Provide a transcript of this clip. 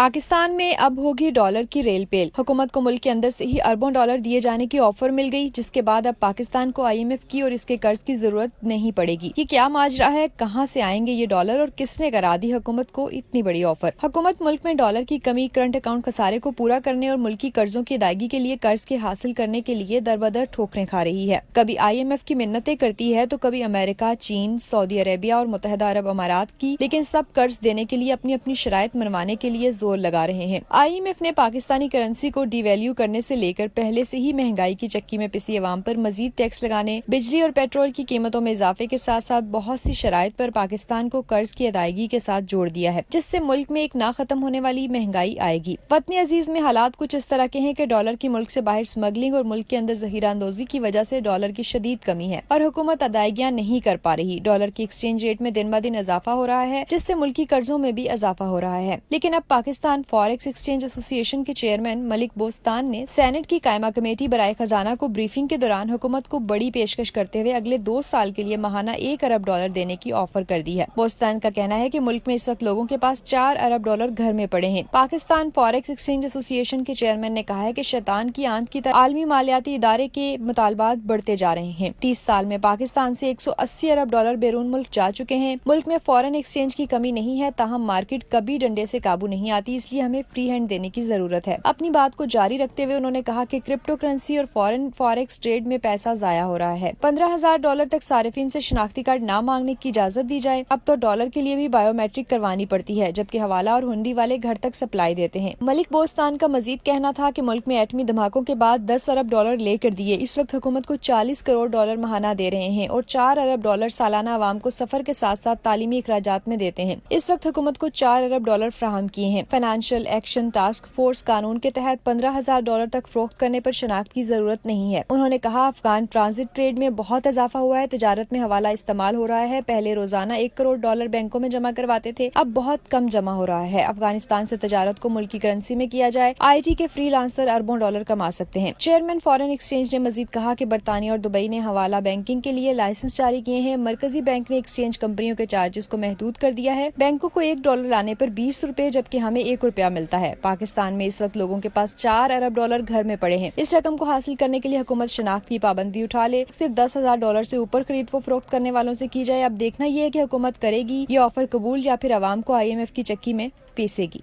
पाकिस्तान में अब होगी डॉलर की रेल पेल। हुकूमत को मुल्क के अंदर से ही अरबों डॉलर दिए जाने की ऑफर मिल गई, जिसके बाद अब पाकिस्तान को IMF की और इसके कर्ज की जरूरत नहीं पड़ेगी। ये क्या माजरा है? कहां से आएंगे ये डॉलर और किसने करा दी हुकूमत को इतनी बड़ी ऑफर? हुकूमत मुल्क में डॉलर की कमी, करंट अकाउंट खसारे को पूरा करने और मुल्की कर्जों की अदायगी के लिए कर्ज के हासिल करने के लिए दरबदर ठोकरें खा रही है। कभी IMF की मिन्नतें करती है तो कभी अमेरिका, चीन, सऊदी अरेबिया और मुत्तहिदा अरब अमारात की, लेकिन सब कर्ज देने के लिए अपनी अपनी शराइत मनवाने के लिए जोर लगा रहे हैं। IMF ने पाकिस्तानी करेंसी को डिवैल्यू करने से लेकर पहले से ही महंगाई की चक्की में पिसी अवाम पर मजीद टैक्स लगाने, बिजली और पेट्रोल की कीमतों में इजाफे के साथ साथ बहुत सी शराइत पर पाकिस्तान को कर्ज की अदायगी के साथ जोड़ दिया है, जिससे मुल्क में एक ना खत्म होने वाली महंगाई आएगी। वतन अजीज में हालात कुछ इस तरह के हैं कि डॉलर की मुल्क से बाहर स्मगलिंग और मुल्क के अंदर जहीरा अंदोजी की वजह से डॉलर की शदीद कमी है और हुकूमत अदायगियां नहीं कर पा रही। डॉलर की एक्सचेंज रेट में दिन ब दिन इजाफा हो रहा है, जिससे मुल्की कर्जों में भी इजाफा हो रहा है। लेकिन अब पाकिस्तान फॉरेक्स एक्सचेंज एसोसिएशन के चेयरमैन मलिक बोस्तान ने सेनेट की कायमा कमेटी बराए खजाना को ब्रीफिंग के दौरान हुकूमत को बड़ी पेशकश करते हुए अगले 2 साल के लिए माहाना 1 अरब डॉलर देने की ऑफर कर दी है। बोस्तान का कहना है कि मुल्क में इस वक्त लोगों के पास 4 अरब डॉलर घर में पड़े हैं। पाकिस्तान फॉरेक्स एक्सचेंज एसोसिएशन के चेयरमैन ने कहा है कि शैतान की आंत की तरह आलमी मालियाती इदारे के मुतालबात बढ़ते जा रहे हैं। 30 साल में पाकिस्तान से 180 अरब डॉलर बैरून मुल्क जा चुके हैं। मुल्क में फॉरेन एक्सचेंज की कमी नहीं है, ताहम मार्केट कभी डंडे से काबू नहीं आती, इसलिए हमें फ्री हैंड देने की जरूरत है। अपनी बात को जारी रखते हुए उन्होंने कहा कि क्रिप्टो करेंसी और फॉरेन फॉरेक्स ट्रेड में पैसा जाया हो रहा है। 15,000 डॉलर तक सारिफिन से शनाख्ती कार्ड ना मांगने की इजाजत दी जाए। अब तो डॉलर के लिए भी बायोमेट्रिक करवानी पड़ती है, जबकि हवाला और हुंडी वाले घर तक सप्लाई देते हैं। मलिक बोस्तान का मजीद कहना था कि मुल्क में एटमी धमाकों के बाद 10 अरब डॉलर लेकर दिए इस वक्त हुकूमत को 40 करोड़ डॉलर महाना दे रहे हैं और 4 अरब डॉलर सालाना आवाम को सफर के साथ साथ तालीमी इखराजात में देते हैं। इस वक्त हुकूमत को 4 अरब डॉलर फ्राहम किए हैं। फाइनेंशियल एक्शन टास्क फोर्स कानून के तहत 15,000 डॉलर तक फरोख्त करने पर शनाख्त की जरूरत नहीं है। उन्होंने कहा, अफगान ट्रांजिट ट्रेड में बहुत इजाफा हुआ है, तिजारत में हवाला इस्तेमाल हो रहा है। पहले रोजाना 1 करोड़ डॉलर बैंकों में जमा करवाते थे, अब बहुत कम जमा हो रहा है। अफगानिस्तान से तिजारत को मुल्की करेंसी में किया जाए। IT के फ्रीलांसर अरबों डॉलर कमा सकते हैं। चेयरमैन फॉरेन एक्सचेंज ने मजीद कहा कि बरतानिया और दुबई ने हवाला बैंकिंग के लिए लाइसेंस जारी किए हैं। मरकजी बैंक ने एक्सचेंज कंपनियों के चार्जेस को महदूद कर दिया है। बैंकों को 1 डॉलर लाने पर 20 रुपए, जबकि हमें 1 रुपया मिलता है। पाकिस्तान में इस वक्त लोगों के पास 4 अरब डॉलर घर में पड़े हैं। इस रकम को हासिल करने के लिए हुकूमत शनाख्त की पाबंदी उठा ले, सिर्फ 10,000 डॉलर से ऊपर खरीद व फरोख्त करने वालों से की जाए। अब देखना यह है कि हुकूमत करेगी ये ऑफर कबूल या फिर अवाम को IMF की चक्की में पीसेगी।